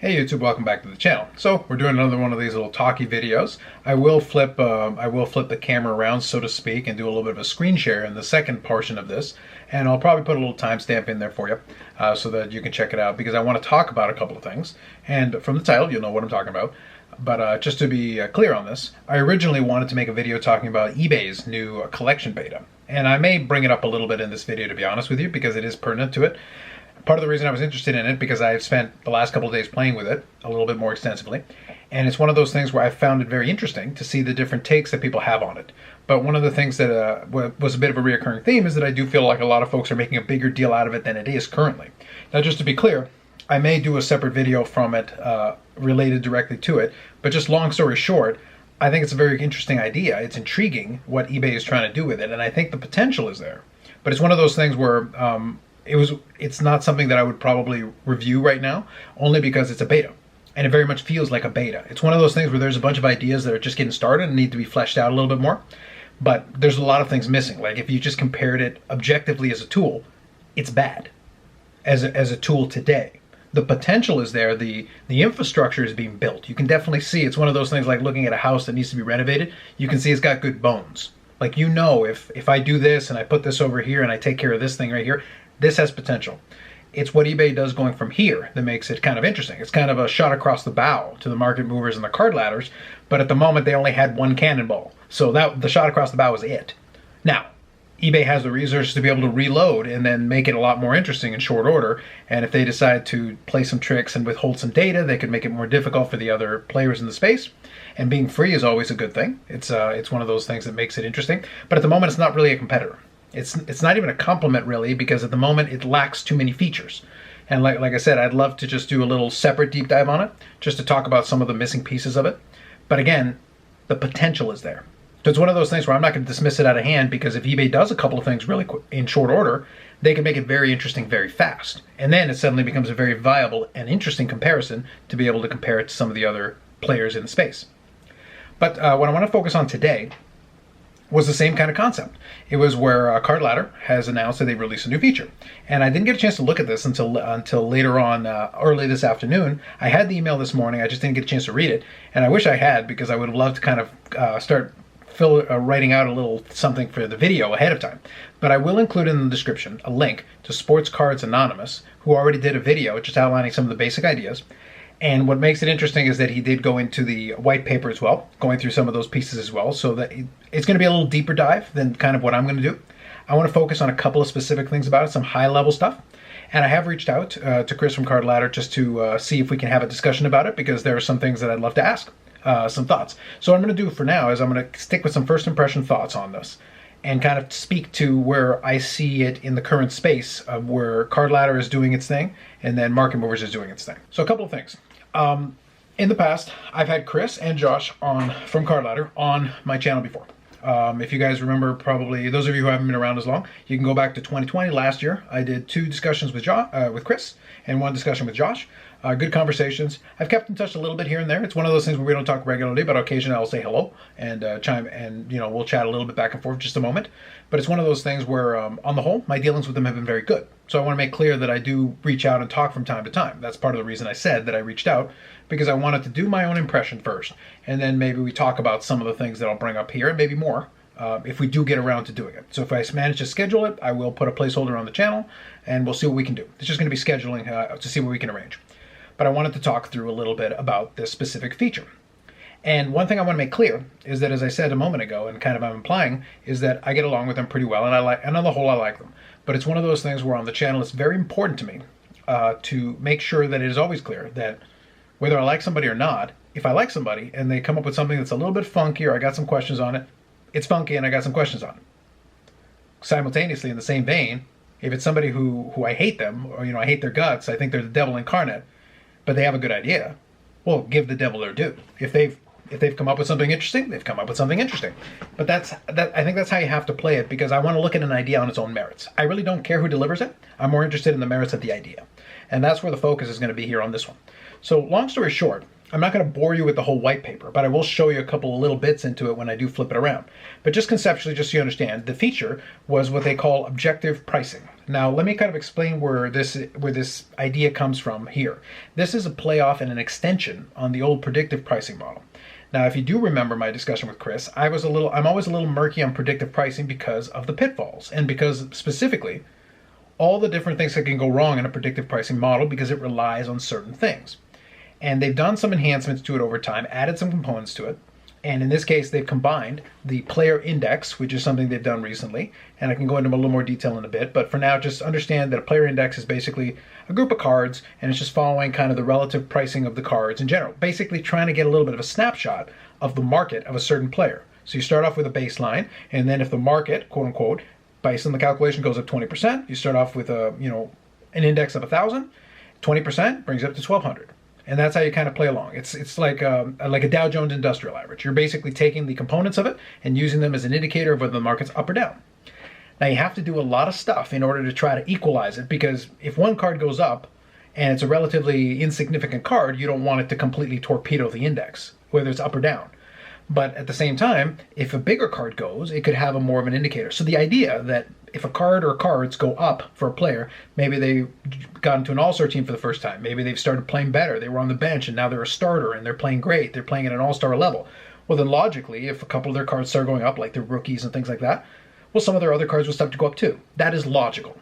Hey YouTube, welcome back to the channel. So we're doing another one of these little talky videos. I will flip the camera around, so to speak, and do a little bit of a screen share in the second portion of this. And I'll probably put a little timestamp in there for you so that you can check it out, because I want to talk about a couple of things. And from the title, you'll know what I'm talking about. But just to be clear on this, I originally wanted to make a video talking about eBay's new collection beta. And I may bring it up a little bit in this video, to be honest with you, because it is pertinent to it. Part of the reason I was interested in it because I've spent the last couple of days playing with it a little bit more extensively, and it's one of those things where I found it very interesting to see the different takes that people have on it. But one of the things that was a bit of a reoccurring theme is that I do feel like a lot of folks are making a bigger deal out of it than it is currently. Now, just to be clear, I may do a separate video from it related directly to it, but just long story short, I think it's a very interesting idea. It's intriguing what eBay is trying to do with it, and I think the potential is there. But it's one of those things where it's not something that I would probably review right now, only because it's a beta. And it very much feels like a beta. It's one of those things where there's a bunch of ideas that are just getting started and need to be fleshed out a little bit more. But there's a lot of things missing. Like if you just compared it objectively as a tool, it's bad as a tool today. The potential is there. The infrastructure is being built. You can definitely see it's one of those things like looking at a house that needs to be renovated. You can see it's got good bones. Like, you know, if I do this and I put this over here and I take care of this thing right here, this has potential. It's what eBay does going from here that makes it kind of interesting. It's kind of a shot across the bow to the market movers and the card ladders, but at the moment they only had one cannonball. So that the shot across the bow was it. Now, eBay has the resources to be able to reload and then make it a lot more interesting in short order. And if they decide to play some tricks and withhold some data, they could make it more difficult for the other players in the space. And being free is always a good thing. It's one of those things that makes it interesting. But at the moment, it's not really a competitor. It's not even a complement, really, because at the moment it lacks too many features. And like I said, I'd love to just do a little separate deep dive on it, just to talk about some of the missing pieces of it. But again, the potential is there. So it's one of those things where I'm not going to dismiss it out of hand, because if eBay does a couple of things really quick, in short order, they can make it very interesting very fast. And then it suddenly becomes a very viable and interesting comparison to be able to compare it to some of the other players in the space. But what I want to focus on today was the same kind of concept. It was where Card Ladder has announced that they released a new feature. And I didn't get a chance to look at this until later on, early this afternoon. I had the email this morning, I just didn't get a chance to read it. And I wish I had, because I would have loved to kind of start writing out a little something for the video ahead of time. But I will include in the description a link to Sports Cards Anonymous, who already did a video just outlining some of the basic ideas. And what makes it interesting is that he did go into the white paper as well, going through some of those pieces as well, so that it's going to be a little deeper dive than kind of what I'm going to do. I want to focus on a couple of specific things about it, some high-level stuff. And I have reached out to Chris from Card Ladder just to see if we can have a discussion about it, because there are some things that I'd love to ask, some thoughts. So what I'm going to do for now is I'm going to stick with some first impression thoughts on this and kind of speak to where I see it in the current space of where Card Ladder is doing its thing and then Market Movers is doing its thing. So a couple of things. In the past, I've had Chris and Josh from Card Ladder on my channel before. If you guys remember, probably those of you who haven't been around as long, you can go back to 2020, last year. I did 2 discussions with Chris and 1 discussion with Josh. Good conversations. I've kept in touch a little bit here and there. It's one of those things where we don't talk regularly, but occasionally I'll say hello and we'll chat a little bit back and forth just a moment. But it's one of those things where, on the whole, my dealings with them have been very good. So I want to make clear that I do reach out and talk from time to time. That's part of the reason I said that I reached out, because I wanted to do my own impression first, and then maybe we talk about some of the things that I'll bring up here, and maybe more, if we do get around to doing it. So if I manage to schedule it, I will put a placeholder on the channel, and we'll see what we can do. It's just going to be scheduling to see what we can arrange. But I wanted to talk through a little bit about this specific feature. And one thing I want to make clear is that, as I said a moment ago, and kind of I'm implying, is that I get along with them pretty well, and on the whole I like them. But it's one of those things where on the channel it's very important to me to make sure that it is always clear that whether I like somebody or not, if I like somebody and they come up with something that's a little bit funky or I got some questions on it, it's funky and I got some questions on it. Simultaneously, in the same vein, if it's somebody who I hate them, or I hate their guts, I think they're the devil incarnate, but they have a good idea, well, give the devil their due. If they've come up with something interesting, they've come up with something interesting. But I think that's how you have to play it, because I want to look at an idea on its own merits. I really don't care who delivers it. I'm more interested in the merits of the idea. And that's where the focus is going to be here on this one. So long story short, I'm not going to bore you with the whole white paper, but I will show you a couple of little bits into it when I do flip it around. But just conceptually, just so you understand, the feature was what they call objective pricing. Now, let me kind of explain where this idea comes from here. This is a playoff and an extension on the old predictive pricing model. Now, if you do remember my discussion with Chris, I'm always a little murky on predictive pricing because of the pitfalls, and because specifically all the different things that can go wrong in a predictive pricing model because it relies on certain things. And they've done some enhancements to it over time, added some components to it. And in this case, they've combined the player index, which is something they've done recently. And I can go into a little more detail in a bit. But for now, just understand that a player index is basically a group of cards, and it's just following kind of the relative pricing of the cards in general. Basically trying to get a little bit of a snapshot of the market of a certain player. So you start off with a baseline, and then if the market, quote unquote, based on the calculation goes up 20%, you start off with an index of 1,000, 20% brings it up to 1,200. And that's how you kind of play along. It's like a Dow Jones Industrial Average. You're basically taking the components of it and using them as an indicator of whether the market's up or down. Now you have to do a lot of stuff in order to try to equalize it, because if one card goes up and it's a relatively insignificant card, you don't want it to completely torpedo the index, whether it's up or down. But at the same time, if a bigger card goes, it could have a more of an indicator. So the idea that if a card or cards go up for a player, maybe they got into an all-star team for the first time, maybe they've started playing better, they were on the bench and now they're a starter and they're playing great, they're playing at an all-star level. Well, then logically, if a couple of their cards start going up, like their rookies and things like that, well, some of their other cards will start to go up too. That is logical.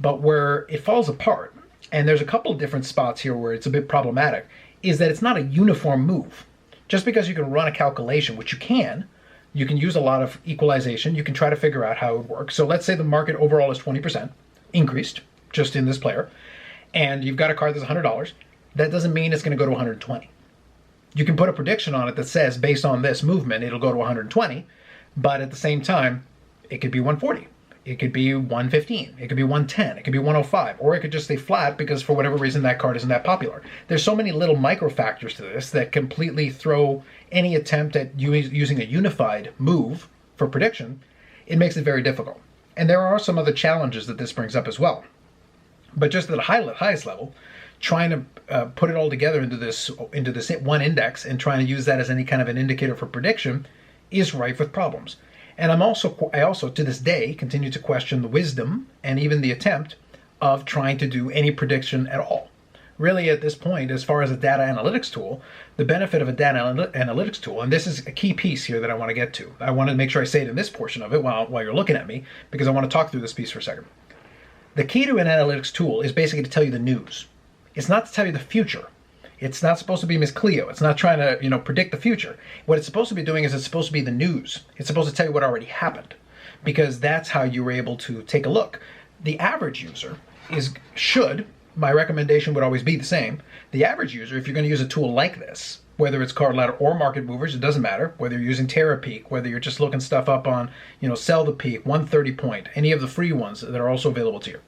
But where it falls apart, and there's a couple of different spots here where it's a bit problematic, is that it's not a uniform move. Just because you can run a calculation, which you can use a lot of equalization, you can try to figure out how it works. So let's say the market overall is 20% increased just in this player, and you've got a card that's $100. That doesn't mean it's going to go to 120. You can put a prediction on it that says, based on this movement, it'll go to 120, but at the same time, it could be 140. It could be 115, it could be 110, it could be 105, or it could just stay flat because for whatever reason that card isn't that popular. There's so many little micro factors to this that completely throw any attempt at using a unified move for prediction. It makes it very difficult. And there are some other challenges that this brings up as well. But just at the highest level, trying to put it all together into this one index and trying to use that as any kind of an indicator for prediction is rife with problems. And I also to this day continue to question the wisdom and even the attempt of trying to do any prediction at all. Really, at this point, as far as a data analytics tool, the benefit of a data analytics tool, and this is a key piece here that I want to get to. I want to make sure I say it in this portion of it while you're looking at me, because I want to talk through this piece for a second. The key to an analytics tool is basically to tell you the news. It's not to tell you the future. It's not supposed to be Miss Cleo. It's not trying to, predict the future. What it's supposed to be doing is it's supposed to be the news. It's supposed to tell you what already happened, because that's how you were able to take a look. The average user my recommendation would always be the same. The average user, if you're going to use a tool like this, whether it's card ladder or market movers, it doesn't matter. Whether you're using Terra Peak, whether you're just looking stuff up on, Sell the Peak, 130 Point, any of the free ones that are also available to you.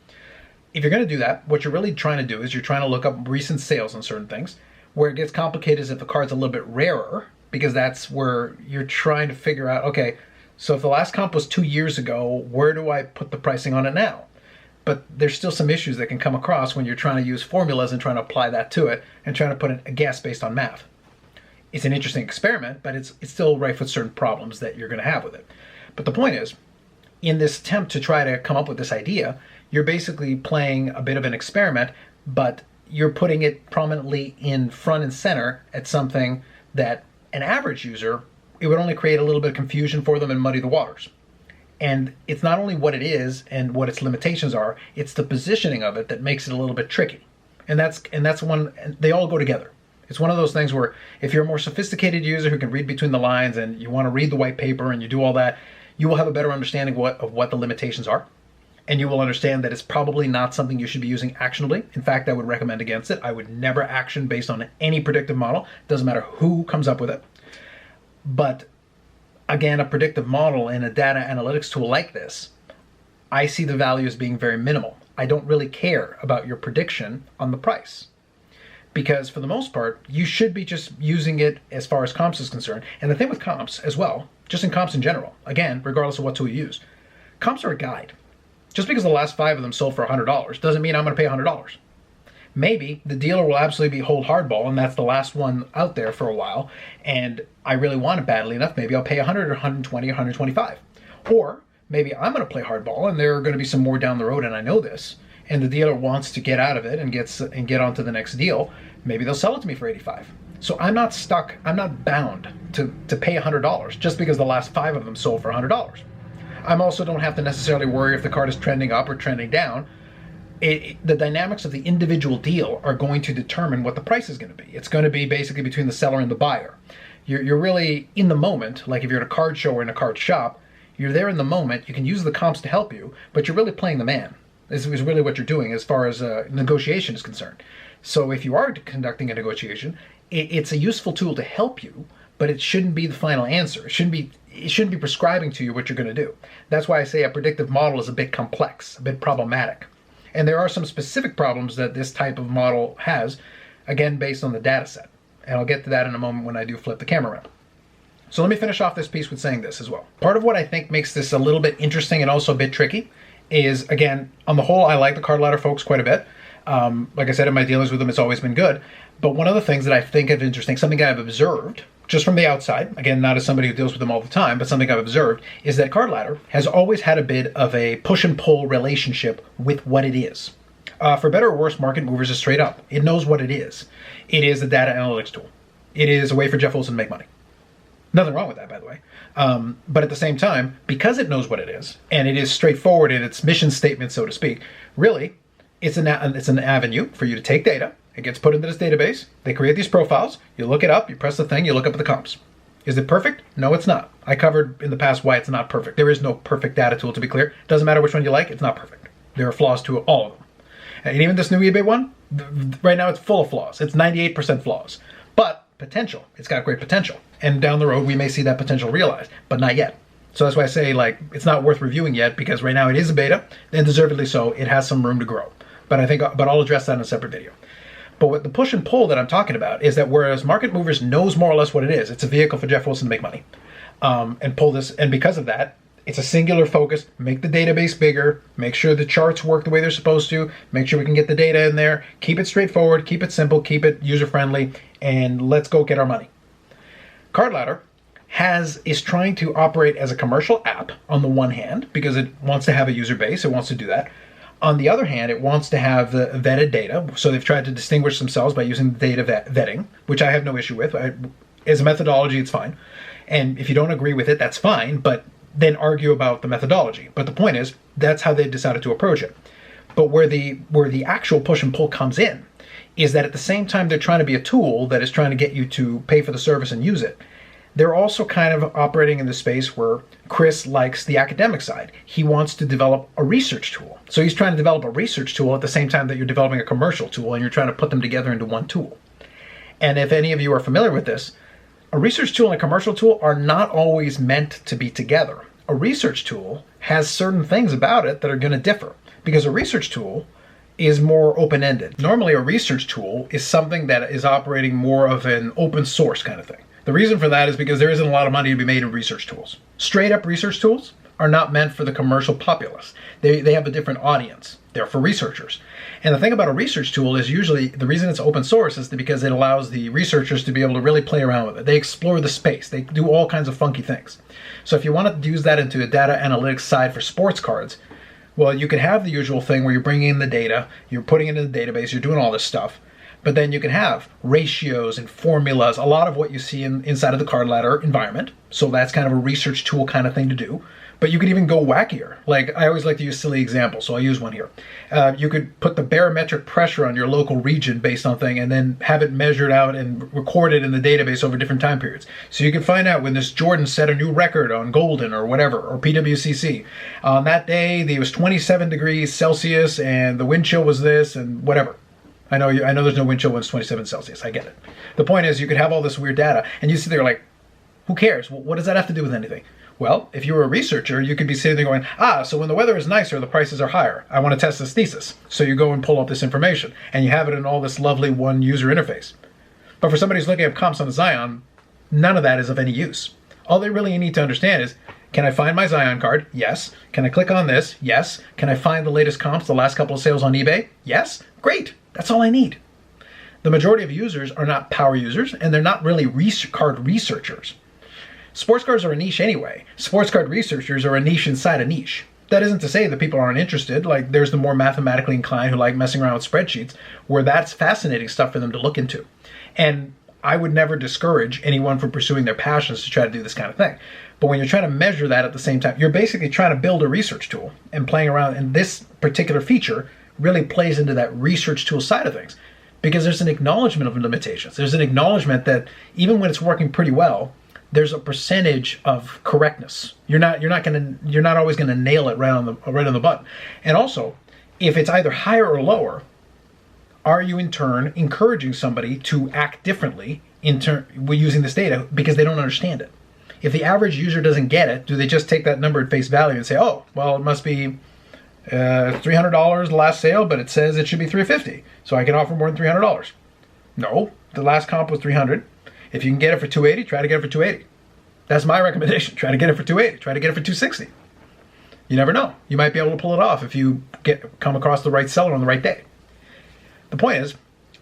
If you're going to do that, what you're really trying to do is you're trying to look up recent sales on certain things. Where it gets complicated is if the card's a little bit rarer, because that's where you're trying to figure out, okay, so if the last comp was 2 years ago, where do I put the pricing on it now? But there's still some issues that can come across when you're trying to use formulas and trying to apply that to it and trying to put a guess based on math. It's an interesting experiment, but it's still rife with certain problems that you're going to have with it. But the point is, in this attempt to try to come up with this idea, you're basically playing a bit of an experiment, but you're putting it prominently in front and center at something that an average user, it would only create a little bit of confusion for them and muddy the waters. And it's not only what it is and what its limitations are, it's the positioning of it that makes it a little bit tricky. And that's one, they all go together. It's one of those things where if you're a more sophisticated user who can read between the lines and you want to read the white paper and you do all that, you will have a better understanding of what the limitations are. And you will understand that it's probably not something you should be using actionably. In fact, I would recommend against it. I would never action based on any predictive model. Doesn't matter who comes up with it. But again, a predictive model in a data analytics tool like this, I see the value as being very minimal. I don't really care about your prediction on the price. Because for the most part, you should be just using it as far as comps is concerned. And the thing with comps as well, just in comps in general, again, regardless of what tool you use, comps are a guide. Just because the last 5 of them sold for $100 doesn't mean I'm going to pay $100. Maybe the dealer will absolutely be hold hardball, and that's the last one out there for a while, and I really want it badly enough, maybe I'll pay 100 or 120 or 125. Or maybe I'm going to play hardball and there are going to be some more down the road and I know this, and the dealer wants to get out of it and get onto the next deal. Maybe they'll sell it to me for 85. So I'm not stuck, I'm not bound to pay $100 just because the last 5 of them sold for $100. I also don't have to necessarily worry if the card is trending up or trending down. The dynamics of the individual deal are going to determine what the price is going to be. It's going to be basically between the seller and the buyer. You're really in the moment, like if you're at a card show or in a card shop, you're there in the moment. You can use the comps to help you, but you're really playing the man. This is really what you're doing as far as negotiation is concerned. So if you are conducting a negotiation, it's a useful tool to help you, but it shouldn't be the final answer. It shouldn't be prescribing to you what you're going to do. That's why I say a predictive model is a bit complex, a bit problematic. And there are some specific problems that this type of model has, again, based on the data set. And I'll get to that in a moment when I do flip the camera around. So let me finish off this piece with saying this as well. Part of what I think makes this a little bit interesting and also a bit tricky is, again, on the whole, I like the card ladder folks quite a bit. Like I said, in my dealings with them, it's always been good. But one of the things that I think of interesting, something I've observed, just from the outside, again, not as somebody who deals with them all the time, but something I've observed, is that card ladder has always had a bit of a push and pull relationship with what it is. For better or worse, Market Movers is straight up. It knows what it is. It is a data analytics tool. It is a way for Jeff Wilson to make money. Nothing wrong with that, by the way. But at the same time, because it knows what it is, and it is straightforward in its mission statement, so to speak, really, it's an avenue for you to take data. It gets put into this database. They create these profiles. You look it up. You press the thing. You look up the comps. Is it perfect? No, it's not. I covered in the past why it's not perfect. There is no perfect data tool, to be clear. Doesn't matter which one you like. It's not perfect. There are flaws to all of them. And even this new eBay one, right now it's full of flaws. It's 98% flaws. But potential. It's got great potential. And down the road, we may see that potential realized, but not yet. So that's why I say, like, it's not worth reviewing yet, because right now it is a beta, and deservedly so. It has some room to grow. But I'll address that in a separate video. But what the push and pull that I'm talking about is that whereas Market Movers knows more or less what it is, it's a vehicle for Jeff Wilson to make money and pull this. And because of that, it's a singular focus. Make the database bigger. Make sure the charts work the way they're supposed to. Make sure we can get the data in there. Keep it straightforward. Keep it simple. Keep it user-friendly. And let's go get our money. Card Ladder is trying to operate as a commercial app on the one hand, because it wants to have a user base. It wants to do that. On the other hand, it wants to have the vetted data, so they've tried to distinguish themselves by using data vetting, which I have no issue with. As a methodology, it's fine. And if you don't agree with it, that's fine, but then argue about the methodology. But the point is, that's how they've decided to approach it. But where the actual push and pull comes in is that at the same time they're trying to be a tool that is trying to get you to pay for the service and use it, they're also kind of operating in the space where Chris likes the academic side. He wants to develop a research tool. So he's trying to develop a research tool at the same time that you're developing a commercial tool, and you're trying to put them together into one tool. And if any of you are familiar with this, a research tool and a commercial tool are not always meant to be together. A research tool has certain things about it that are going to differ, because a research tool is more open-ended. Normally a research tool is something that is operating more of an open source kind of thing. The reason for that is because there isn't a lot of money to be made in research tools. Straight up research tools are not meant for the commercial populace. They have a different audience. They're for researchers. And the thing about a research tool is usually the reason it's open source is because it allows the researchers to be able to really play around with it. They explore the space. They do all kinds of funky things. So if you want to use that into a data analytics side for sports cards, well, you could have the usual thing where you're bringing in the data, you're putting it in the database, you're doing all this stuff. But then you can have ratios and formulas, a lot of what you see inside of the card ladder environment. So that's kind of a research tool kind of thing to do. But you could even go wackier. Like, I always like to use silly examples, so I'll use one here. You could put the barometric pressure on your local region based on thing, and then have it measured out and recorded in the database over different time periods. So you can find out when this Jordan set a new record on Golden or whatever, or PWCC. On that day, it was 27 degrees Celsius, and the wind chill was this, and whatever. I know there's no wind chill when it's 27 Celsius. I get it. The point is, you could have all this weird data, and you sit there like, who cares? What does that have to do with anything? Well, if you were a researcher, you could be sitting there going, so when the weather is nicer, the prices are higher. I want to test this thesis. So you go and pull up this information, and you have it in all this lovely one user interface. But for somebody who's looking at comps on the Zion, none of that is of any use. All they really need to understand is, can I find my Zion card? Yes. Can I click on this? Yes. Can I find the latest comps, the last couple of sales on eBay? Yes. Great. That's all I need. The majority of users are not power users, and they're not really card researchers. Sports cards are a niche anyway. Sports card researchers are a niche inside a niche. That isn't to say that people aren't interested. Like, there's the more mathematically inclined who like messing around with spreadsheets, where that's fascinating stuff for them to look into. And I would never discourage anyone from pursuing their passions to try to do this kind of thing. But when you're trying to measure that at the same time, you're basically trying to build a research tool and playing around. And this particular feature really plays into that research tool side of things, because there's an acknowledgement of limitations. There's an acknowledgement that even when it's working pretty well, there's a percentage of correctness. You're not always gonna nail it right on the button. And also, if it's either higher or lower, are you in turn encouraging somebody to act differently using this data because they don't understand it? If the average user doesn't get it, do they just take that number at face value and say, oh, well, it must be $300 the last sale, but it says it should be $350, so I can offer more than $300? No, the last comp was $300. If you can get it for $280, try to get it for $280. That's my recommendation. Try to get it for $280. Try to get it for $260. You never know. You might be able to pull it off if you come across the right seller on the right day. The point is,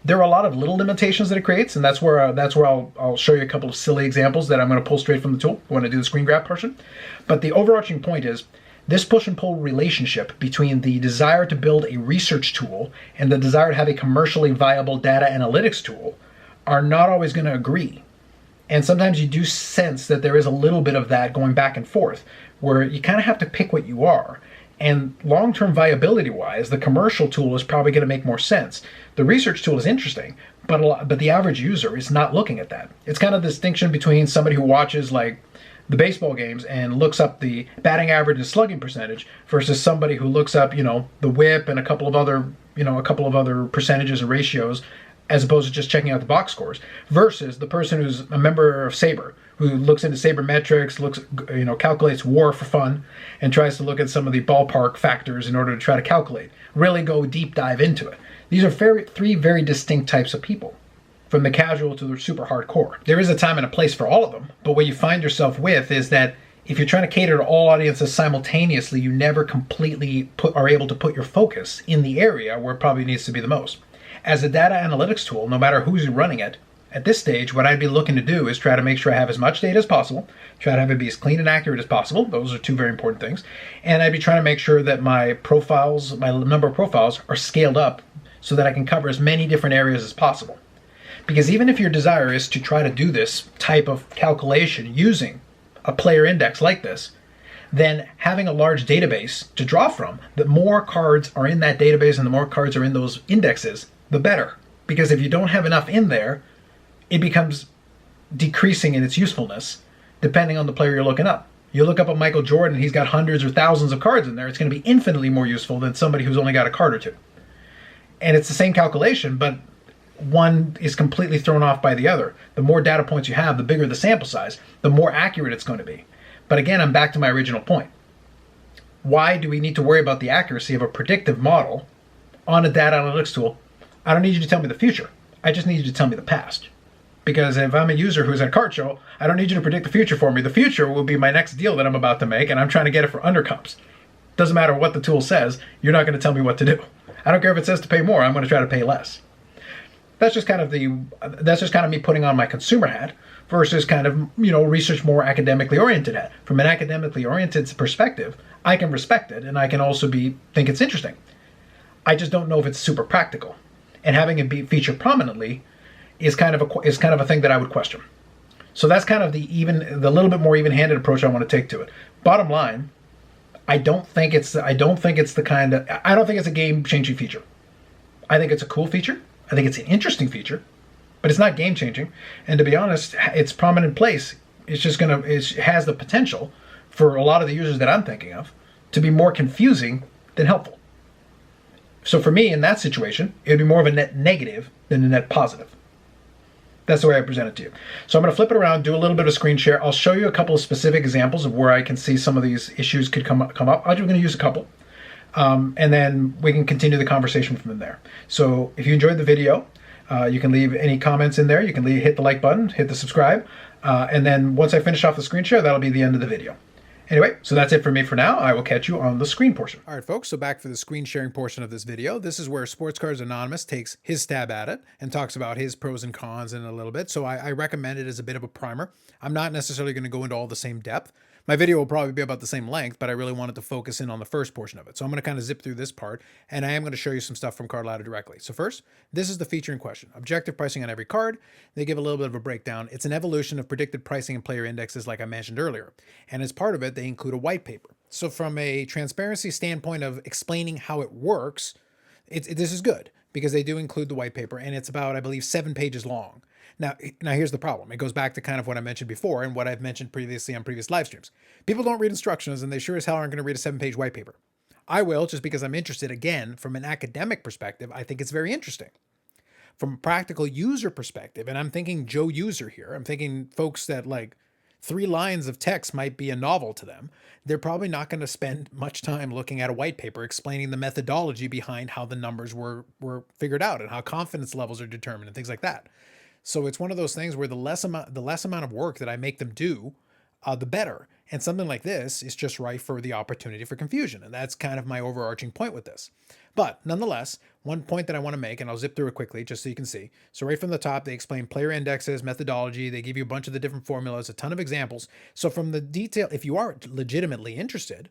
there are a lot of little limitations that it creates, and that's where I'll show you a couple of silly examples that I'm going to pull straight from the tool when I do the screen grab portion. But the overarching point is, this push and pull relationship between the desire to build a research tool and the desire to have a commercially viable data analytics tool are not always going to agree. And sometimes you do sense that there is a little bit of that going back and forth, where you kind of have to pick what you are. And long-term viability-wise, the commercial tool is probably going to make more sense. The research tool is interesting, but the average user is not looking at that. It's kind of the distinction between somebody who watches like the baseball games and looks up the batting average and slugging percentage versus somebody who looks up, the whip and a couple of other percentages and ratios, as opposed to just checking out the box scores, versus the person who's a member of Sabre, who looks into sabermetrics, calculates WAR for fun, and tries to look at some of the ballpark factors in order to try to calculate, really go deep dive into it. These are three very distinct types of people, from the casual to the super hardcore. There is a time and a place for all of them, but what you find yourself with is that if you're trying to cater to all audiences simultaneously, you never completely are able to put your focus in the area where it probably needs to be the most. As a data analytics tool, no matter who's running it, at this stage, what I'd be looking to do is try to make sure I have as much data as possible, try to have it be as clean and accurate as possible. Those are two very important things. And I'd be trying to make sure that my number of profiles are scaled up so that I can cover as many different areas as possible. Because even if your desire is to try to do this type of calculation using a player index like this, then having a large database to draw from, the more cards are in that database and the more cards are in those indexes, the better. Because if you don't have enough in there, it becomes decreasing in its usefulness depending on the player you're looking up. You look up a Michael Jordan, he's got hundreds or thousands of cards in there, it's going to be infinitely more useful than somebody who's only got a card or two. And it's the same calculation, but one is completely thrown off by the other. The more data points you have, the bigger the sample size, the more accurate it's going to be. But again, I'm back to my original point. Why do we need to worry about the accuracy of a predictive model on a data analytics tool? I don't need you to tell me the future. I just need you to tell me the past. Because if I'm a user who's at a card show, I don't need you to predict the future for me. The future will be my next deal that I'm about to make, and I'm trying to get it for undercomps. Doesn't matter what the tool says, you're not going to tell me what to do. I don't care if it says to pay more, I'm going to try to pay less. That's just kind of me putting on my consumer hat versus kind of, research more academically oriented hat. From an academically oriented perspective, I can respect it and I can also think it's interesting. I just don't know if it's super practical. And having it be featured prominently is kind of a thing that I would question. So that's kind of the little bit more even-handed approach I want to take to it. Bottom line, I don't think it's a game-changing feature. I think it's a cool feature. I think it's an interesting feature, but it's not game-changing. And to be honest, its prominent place is it has the potential for a lot of the users that I'm thinking of to be more confusing than helpful. So for me, in that situation, it would be more of a net negative than a net positive. That's the way I present it to you. So I'm going to flip it around, do a little bit of screen share. I'll show you a couple of specific examples of where I can see some of these issues could come up. I'm going to use a couple. And then we can continue the conversation from there. So if you enjoyed the video, you can leave any comments in there. You can hit the like button, hit the subscribe. And then once I finish off the screen share, that'll be the end of the video. Anyway, so that's it for me for now. I will catch you on the screen portion. All right, folks, so back for the screen sharing portion of this video. This is where Sports Cards Anonymous takes his stab at it and talks about his pros and cons in a little bit. So I recommend it as a bit of a primer. I'm not necessarily going to go into all the same depth. My video will probably be about the same length, but I really wanted to focus in on the first portion of it. So I'm going to kind of zip through this part, and I am going to show you some stuff from Card Ladder directly. So first, this is the feature in question. Objective pricing on every card. They give a little bit of a breakdown. It's an evolution of predicted pricing and player indexes like I mentioned earlier. And as part of it, they include a white paper. So from a transparency standpoint of explaining how it works, this is good because they do include the white paper, and it's about, I believe, 7 pages long. Now here's the problem. It goes back to kind of what I mentioned before and what I've mentioned previously on previous live streams. People don't read instructions, and they sure as hell aren't going to read a 7-page white paper. I will, just because I'm interested. Again, from an academic perspective, I think it's very interesting. From a practical user perspective, and I'm thinking Joe user here, I'm thinking folks that like 3 lines of text might be a novel to them. They're probably not going to spend much time looking at a white paper explaining the methodology behind how the numbers were figured out and how confidence levels are determined and things like that. So it's one of those things where the less amount of work that I make them do, the better. And something like this is just rife for the opportunity for confusion. And that's kind of my overarching point with this. But nonetheless, one point that I want to make, and I'll zip through it quickly just so you can see. So right from the top, they explain player indexes, methodology. They give you a bunch of the different formulas, a ton of examples. So from the detail, if you are legitimately interested,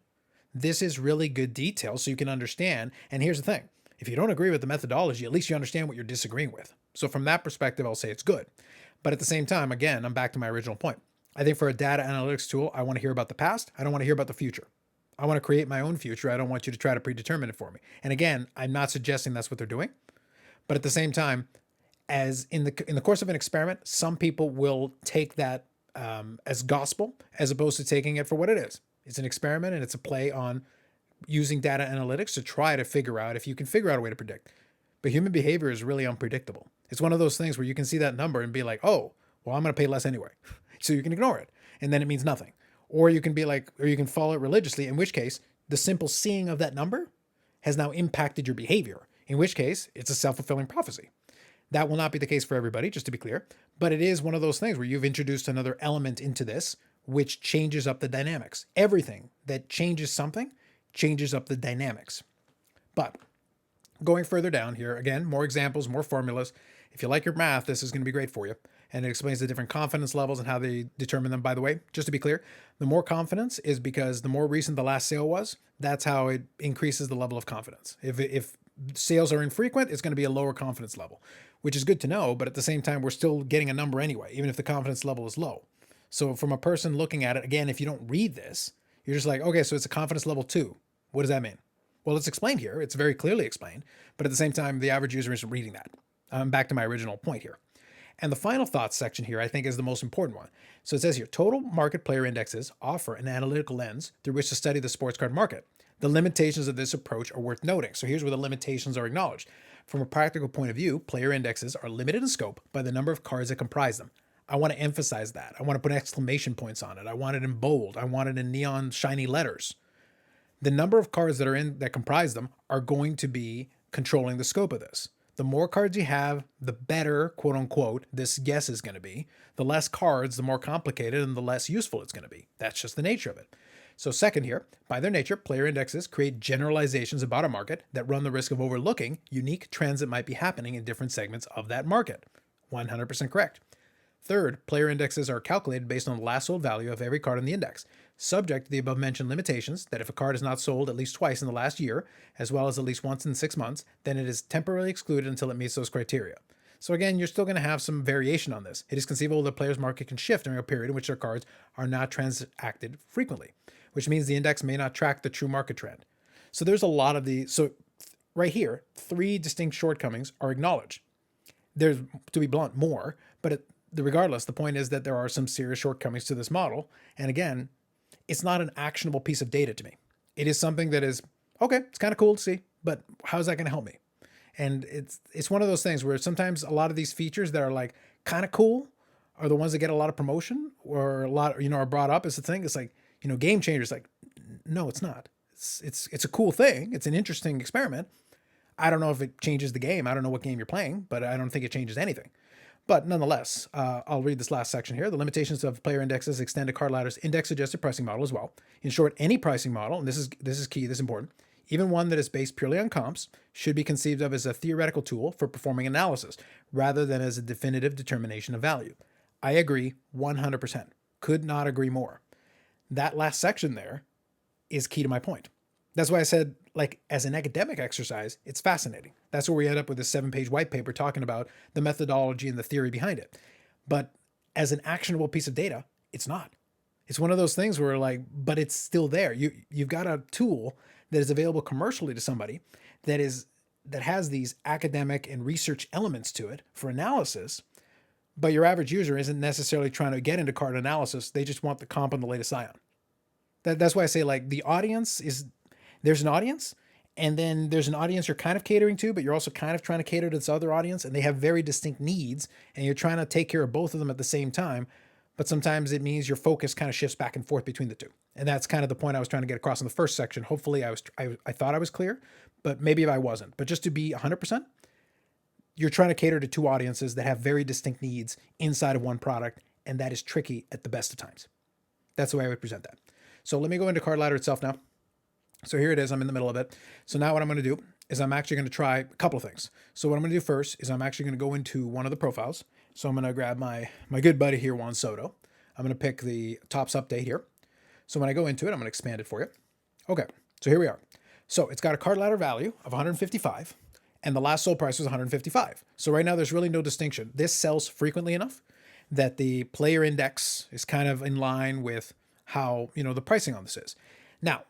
this is really good detail so you can understand. And here's the thing. If you don't agree with the methodology, at least you understand what you're disagreeing with. So from that perspective, I'll say it's good. But at the same time, again, I'm back to my original point. I think for a data analytics tool, I want to hear about the past. I don't want to hear about the future. I want to create my own future. I don't want you to try to predetermine it for me. And again, I'm not suggesting that's what they're doing. But at the same time, as in the course of an experiment, some people will take that as gospel as opposed to taking it for what it is. It's an experiment, and it's a play on using data analytics to try to figure out if you can figure out a way to predict. But human behavior is really unpredictable. It's one of those things where you can see that number and be like, oh, well, I'm going to pay less anyway. So you can ignore it. And then it means nothing. Or you can be like, or you can follow it religiously, in which case the simple seeing of that number has now impacted your behavior, in which case it's a self-fulfilling prophecy. That will not be the case for everybody, just to be clear. But it is one of those things where you've introduced another element into this, which changes up the dynamics. Everything that changes something changes up the dynamics. But going further down here, again, more examples, more formulas. If you like your math, this is going to be great for you. And it explains the different confidence levels and how they determine them. By the way, just to be clear, the more confidence is because the more recent the last sale was, that's how it increases the level of confidence. If sales are infrequent, it's going to be a lower confidence level, which is good to know. But at the same time, we're still getting a number anyway, even if the confidence level is low. So from a person looking at it, again, if you don't read this, you're just like, okay, so it's a confidence level 2. What does that mean? Well, it's explained here. It's very clearly explained. But at the same time, the average user isn't reading that. I'm back to my original point here. And the final thoughts section here, I think, is the most important one. So it says here, total market player indexes offer an analytical lens through which to study the sports card market. The limitations of this approach are worth noting. So here's where the limitations are acknowledged. From a practical point of view, player indexes are limited in scope by the number of cards that comprise them. I want to emphasize that. I want to put exclamation points on it. I want it in bold. I want it in neon shiny letters. The number of cards that comprise them are going to be controlling the scope of this. The more cards you have, the better, quote unquote, this guess is going to be. The less cards, the more complicated and the less useful it's going to be. That's just the nature of it. So second here, by their nature, player indexes create generalizations about a market that run the risk of overlooking unique trends that might be happening in different segments of that market. 100% correct. Third, player indexes are calculated based on the last sold value of every card in the index, subject to the above-mentioned limitations that if a card is not sold at least twice in the last year, as well as at least once in 6 months, then it is temporarily excluded until it meets those criteria. So again, you're still going to have some variation on this. It is conceivable that a player's market can shift during a period in which their cards are not transacted frequently, which means the index may not track the true market trend. So there's a lot of so right here, 3 distinct shortcomings are acknowledged. There's, to be blunt, more, but regardless, the point is that there are some serious shortcomings to this model. And again, it's not an actionable piece of data to me. It is something that is, okay, it's kind of cool to see, but how's that going to help me? And it's one of those things where sometimes a lot of these features that are like kind of cool are the ones that get a lot of promotion or a lot, are brought up as a thing. It's like, game changers. Like, no, it's not. It's a cool thing. It's an interesting experiment. I don't know if it changes the game. I don't know what game you're playing, but I don't think it changes anything. But nonetheless, I'll read this last section here. The limitations of player indexes extend to card ladder's index-adjusted pricing model as well. In short, any pricing model, and this is key, this is important, even one that is based purely on comps, should be conceived of as a theoretical tool for performing analysis, rather than as a definitive determination of value. I agree 100%. Could not agree more. That last section there is key to my point. That's why I said, like, as an academic exercise, it's fascinating. That's where we end up with this 7-page white paper talking about the methodology and the theory behind it. But as an actionable piece of data, it's not. It's one of those things where, like, but it's still there. You've got a tool that is available commercially to somebody that has these academic and research elements to it for analysis, but your average user isn't necessarily trying to get into card analysis. They just want the comp on the latest ion. That's why I say, like, the audience is, there's an audience, and then there's an audience you're kind of catering to, but you're also kind of trying to cater to this other audience, and they have very distinct needs, and you're trying to take care of both of them at the same time. But sometimes it means your focus kind of shifts back and forth between the two. And that's kind of the point I was trying to get across in the first section. Hopefully I thought I was clear, but maybe if I wasn't. But just to be 100%, you're trying to cater to two audiences that have very distinct needs inside of one product, and that is tricky at the best of times. That's the way I would present that. So let me go into Card Ladder itself now. So here it is. I'm in the middle of it. So now what I'm going to do is I'm actually going to try a couple of things. So what I'm going to do first is I'm actually going to go into one of the profiles. So I'm going to grab my good buddy here, Juan Soto. I'm going to pick the tops update here. So when I go into it, I'm going to expand it for you. Okay, so here we are. So it's got a card ladder value of 155, and the last sold price was 155. So right now there's really no distinction. This sells frequently enough that the player index is kind of in line with how, the pricing on this is. Now,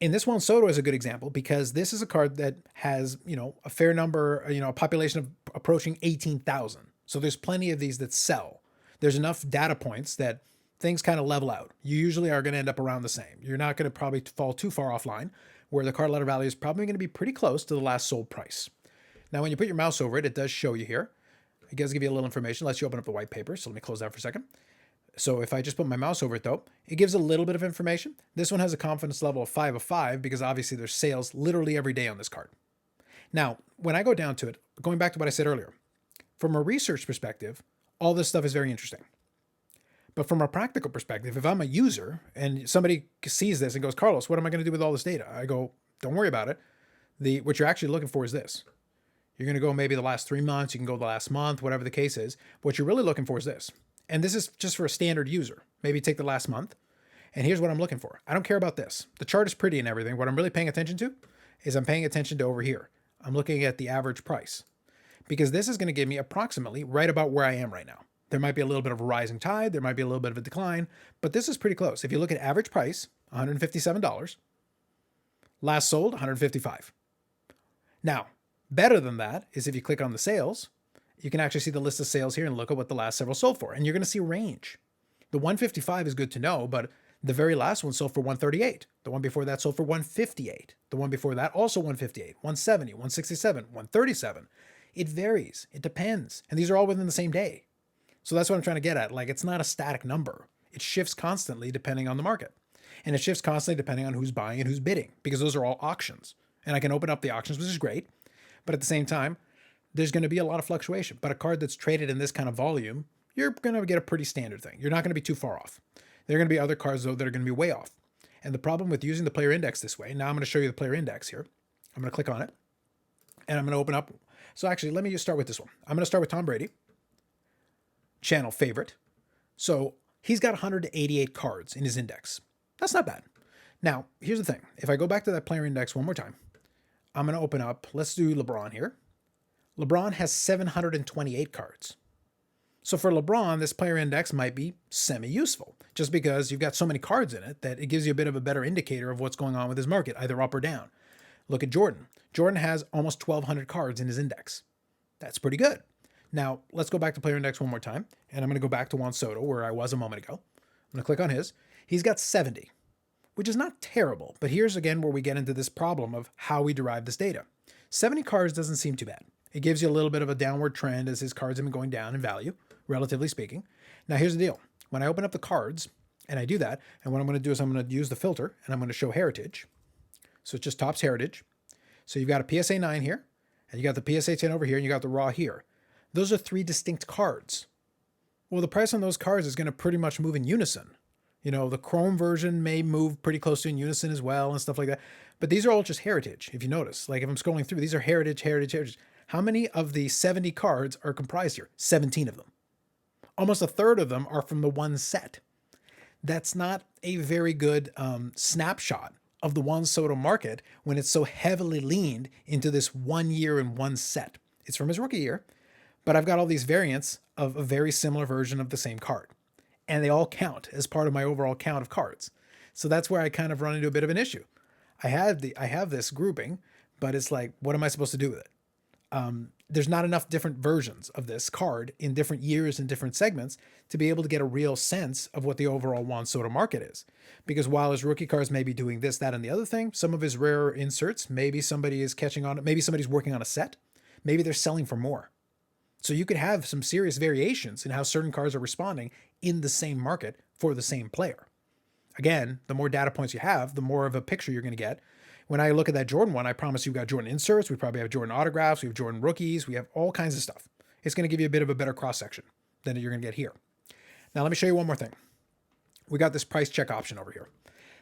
in this one, Soto is a good example because this is a card that has, a fair number, a population of approaching 18,000. So there's plenty of these that sell. There's enough data points that things kind of level out. You usually are going to end up around the same. You're not going to probably fall too far offline, where the card ladder value is probably going to be pretty close to the last sold price. Now, when you put your mouse over it, it does show you here. It does give you a little information. Lets you open up the white paper. So let me close that for a second. So if I just put my mouse over it, though, it gives a little bit of information. This one has a confidence level of 5 of 5 because obviously there's sales literally every day on this card. Now, when I go down to it, going back to what I said earlier, from a research perspective, all this stuff is very interesting. But from a practical perspective, if I'm a user and somebody sees this and goes, Carlos, what am I going to do with all this data? I go, don't worry about it. What you're actually looking for is this. You're going to go maybe the last 3 months. You can go the last month, whatever the case is. What you're really looking for is this. And this is just for a standard user. Maybe take the last month. And here's what I'm looking for. I don't care about this. The chart is pretty and everything. What I'm really paying attention to is I'm paying attention to over here. I'm looking at the average price because this is going to give me approximately right about where I am right now. There might be a little bit of a rising tide. There might be a little bit of a decline, but this is pretty close. If you look at average price, $157, last sold, $155. Now, better than that is if you click on the sales, you can actually see the list of sales here and look at what the last several sold for. And you're going to see range. The 155 is good to know, but the very last one sold for 138. The one before that sold for 158. The one before that also 158, 170, 167, 137. It varies. It depends. And these are all within the same day. So that's what I'm trying to get at. Like, it's not a static number. It shifts constantly depending on the market. And it shifts constantly depending on who's buying and who's bidding, because those are all auctions. And I can open up the auctions, which is great. But at the same time, there's going to be a lot of fluctuation. But a card that's traded in this kind of volume, you're going to get a pretty standard thing. You're not going to be too far off. There are going to be other cards, though, that are going to be way off. And the problem with using the player index this way, now I'm going to show you the player index here. I'm going to click on it, and I'm going to open up. So actually, let me just start with this one. I'm going to start with Tom Brady, channel favorite. So he's got 188 cards in his index. That's not bad. Now, here's the thing. If I go back to that player index one more time, I'm going to open up, let's do LeBron here. LeBron has 728 cards. So for LeBron, this player index might be semi-useful, just because you've got so many cards in it that it gives you a bit of a better indicator of what's going on with his market, either up or down. Look at Jordan. Jordan has almost 1,200 cards in his index. That's pretty good. Now, let's go back to player index one more time, and I'm going to go back to Juan Soto, where I was a moment ago. I'm going to click on his. He's got 70, which is not terrible, but here's again where we get into this problem of how we derive this data. 70 cards doesn't seem too bad. It gives you a little bit of a downward trend as his cards have been going down in value, relatively speaking. Now, here's the deal. When I open up the cards, and I do that, and what I'm going to do is I'm going to use the filter, and I'm going to show heritage. So it just tops heritage. So you've got a PSA 9 here, and you got the PSA 10 over here, and you got the raw here. Those are three distinct cards. Well, the price on those cards is going to pretty much move in unison. You know, the Chrome version may move pretty close to in unison as well and stuff like that. But these are all just heritage, if you notice. Like if I'm scrolling through, these are heritage, heritage, heritage. How many of the 70 cards are comprised here? 17 of them. Almost a third of them are from the one set. That's not a very good snapshot of the Juan Soto market when it's so heavily leaned into this 1 year and one set. It's from his rookie year, but I've got all these variants of a very similar version of the same card. And they all count as part of my overall count of cards. So that's where I kind of run into a bit of an issue. I have this grouping, but it's like, what am I supposed to do with it? There's not enough different versions of this card in different years and different segments to be able to get a real sense of what the overall Juan Soto market is. Because while his rookie cards may be doing this, that, and the other thing, some of his rarer inserts, maybe somebody is catching on it. Maybe somebody's working on a set. Maybe they're selling for more. So you could have some serious variations in how certain cards are responding in the same market for the same player. Again, the more data points you have, the more of a picture you're going to get. When I look at that Jordan one, I promise you've got Jordan inserts. We probably have Jordan autographs. We have Jordan rookies. We have all kinds of stuff. It's going to give you a bit of a better cross-section than you're going to get here. Now, let me show you one more thing. We got this price check option over here.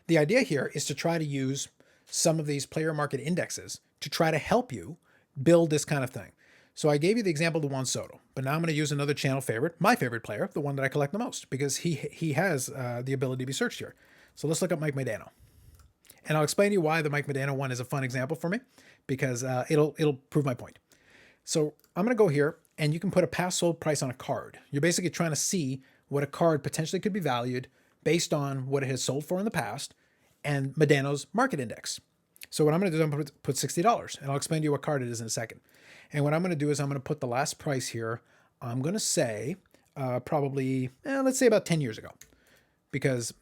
The idea here is to try to use some of these player market indexes to try to help you build this kind of thing. So I gave you the example of Juan Soto, but now I'm going to use another channel favorite, my favorite player, the one that I collect the most, because he has the ability to be searched here. So let's look up Mike Modano. And I'll explain to you why the Mike Modano one is a fun example for me, because it'll prove my point. So I'm going to go here, and you can put a past sold price on a card. You're basically trying to see what a card potentially could be valued based on what it has sold for in the past and Modano's market index. So what I'm going to do is I'm going to put $60, and I'll explain to you what card it is in a second. And what I'm going to do is I'm going to put the last price here. I'm going to say probably, let's say about 10 years ago, because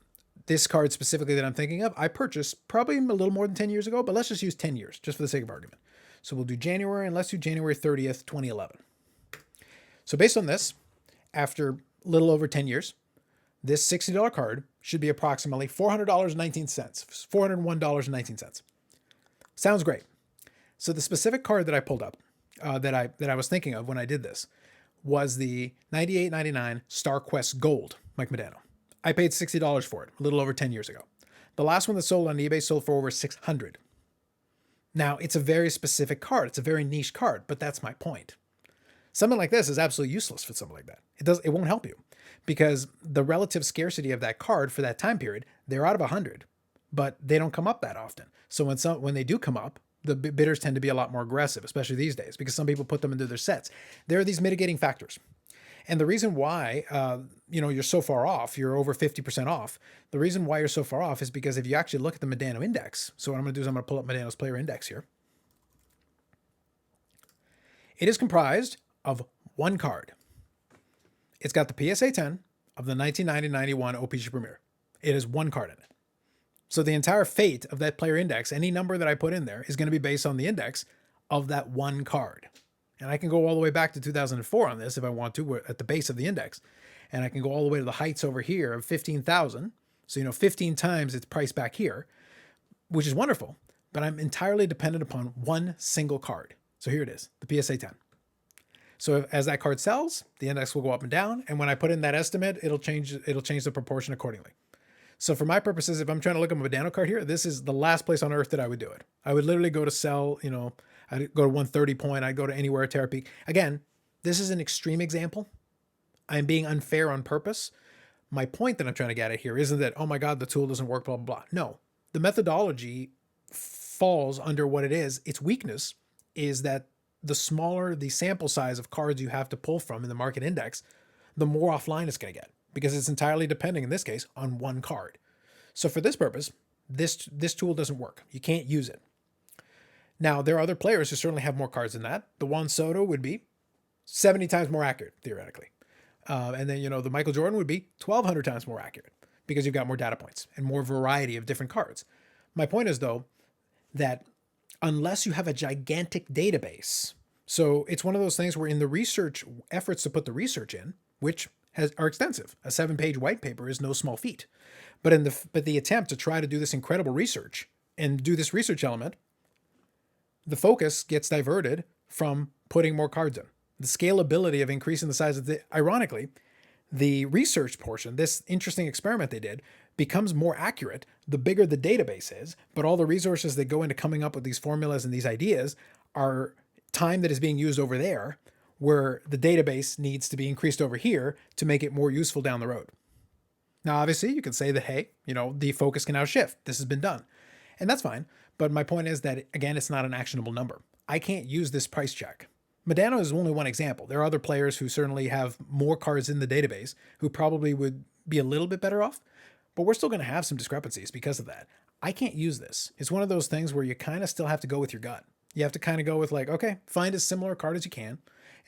this card specifically that I'm thinking of, I purchased probably a little more than 10 years ago, but let's just use 10 years just for the sake of argument. So we'll do January, and let's do January 30th, 2011. So based on this, after a little over 10 years, this $60 card should be approximately $400.19, $401.19. Sounds great. So the specific card that I pulled up, that I was thinking of when I did this, was the 98.99 Star Quest Gold Mike Modano. I paid $60 for it a little over 10 years ago. The last one that sold on eBay sold for over $600. Now, it's a very specific card. It's a very niche card, but that's my point. Something like this is absolutely useless for something like that. It won't help you, because the relative scarcity of that card for that time period, they're out of 100, but they don't come up that often. So when they do come up, the bidders tend to be a lot more aggressive, especially these days, because some people put them into their sets. There are these mitigating factors. And the reason why, you're so far off, you're over 50% off. The reason why you're so far off is because if you actually look at the Modano index, so what I'm going to do is I'm going to pull up Modano's player index here. It is comprised of one card. It's got the PSA 10 of the 1990-91 OPC Premier. It is one card in it. So the entire fate of that player index, any number that I put in there, is going to be based on the index of that one card. And I can go all the way back to 2004 on this if I want to. We're at the base of the index. And I can go all the way to the heights over here of 15,000. So, 15 times its price back here, which is wonderful. But I'm entirely dependent upon one single card. So here it is, the PSA 10. So as that card sells, the index will go up and down. And when I put in that estimate, it'll change the proportion accordingly. So for my purposes, if I'm trying to look at a Modano card here, this is the last place on earth that I would do it. I would literally go to sell, I'd go to 130 point. I'd go to anywhere at Terra Peak. Again, this is an extreme example. I'm being unfair on purpose. My point that I'm trying to get at here isn't that, oh my God, the tool doesn't work, blah, blah, blah. No, the methodology falls under what it is. Its weakness is that the smaller the sample size of cards you have to pull from in the market index, the more offline it's going to get, because it's entirely depending, in this case, on one card. So for this purpose, this tool doesn't work. You can't use it. Now, there are other players who certainly have more cards than that. The Juan Soto would be 70 times more accurate, theoretically. And then, the Michael Jordan would be 1,200 times more accurate, because you've got more data points and more variety of different cards. My point is, though, that unless you have a gigantic database, so it's one of those things where in the research efforts to put the research in, which are extensive, a 7-page white paper is no small feat. But the attempt to try to do this incredible research and do this research element, the focus gets diverted from putting more cards in. The scalability of increasing the size of ironically, the research portion, this interesting experiment they did, becomes more accurate the bigger the database is, but all the resources that go into coming up with these formulas and these ideas are time that is being used over there, where the database needs to be increased over here to make it more useful down the road. Now, obviously, you can say that, hey, the focus can now shift. This has been done. And that's fine. But my point is that, again, it's not an actionable number. I can't use this price check. Medano is only one example. There are other players who certainly have more cards in the database who probably would be a little bit better off, but we're still going to have some discrepancies because of that. I can't use this. It's one of those things where you kind of still have to go with your gut. You have to kind of go with like, okay, find as similar a card as you can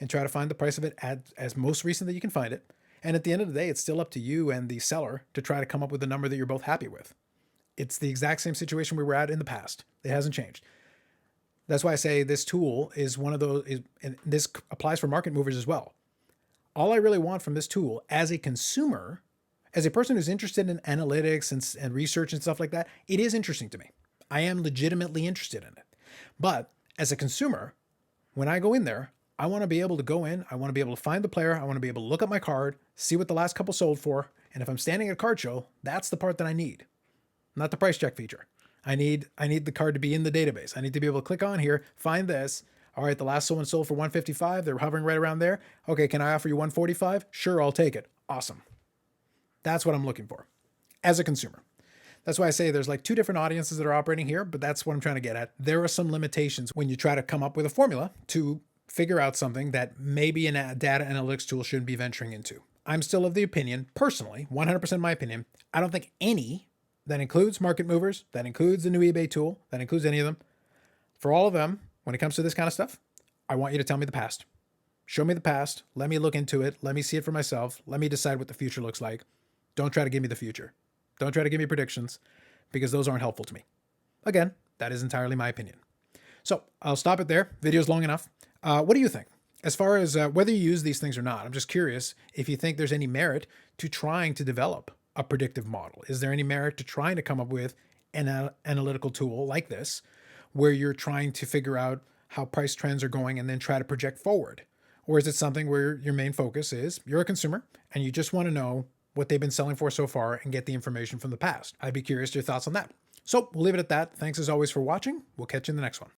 and try to find the price of it as most recent that you can find it. And at the end of the day, it's still up to you and the seller to try to come up with a number that you're both happy with. It's the exact same situation we were at in the past. It hasn't changed. That's why I say this tool is one of those, and this applies for market movers as well. All I really want from this tool as a consumer, as a person who's interested in analytics and research and stuff like that, it is interesting to me. I am legitimately interested in it. But as a consumer, when I go in there, I want to be able to go in, I want to be able to find the player, I want to be able to look at my card, see what the last couple sold for, and if I'm standing at a card show, that's the part that I need, not the price check feature. I need the card to be in the database. I need to be able to click on here, find this. All right, the last one sold for 155. They're hovering right around there. Okay, can I offer you 145? Sure, I'll take it. Awesome. That's what I'm looking for as a consumer. That's why I say there's like two different audiences that are operating here, but that's what I'm trying to get at. There are some limitations when you try to come up with a formula to figure out something that maybe a data analytics tool shouldn't be venturing into. I'm still of the opinion, personally, 100% my opinion, I don't think any, that includes market movers, that includes the new eBay tool, that includes any of them, for all of them, when it comes to this kind of stuff, I want you to tell me the past. Show me the past. Let me look into it. Let me see it for myself. Let me decide what the future looks like. Don't try to give me the future. Don't try to give me predictions because those aren't helpful to me. Again, that is entirely my opinion. So I'll stop it there. Video's long enough. What do you think? As far as whether you use these things or not, I'm just curious if you think there's any merit to trying to develop a predictive model. Is there any merit to trying to come up with an analytical tool like this, where you're trying to figure out how price trends are going and then try to project forward? Or is it something where your main focus is you're a consumer and you just want to know what they've been selling for so far and get the information from the past? I'd be curious to your thoughts on that. So we'll leave it at that. Thanks as always for watching. We'll catch you in the next one.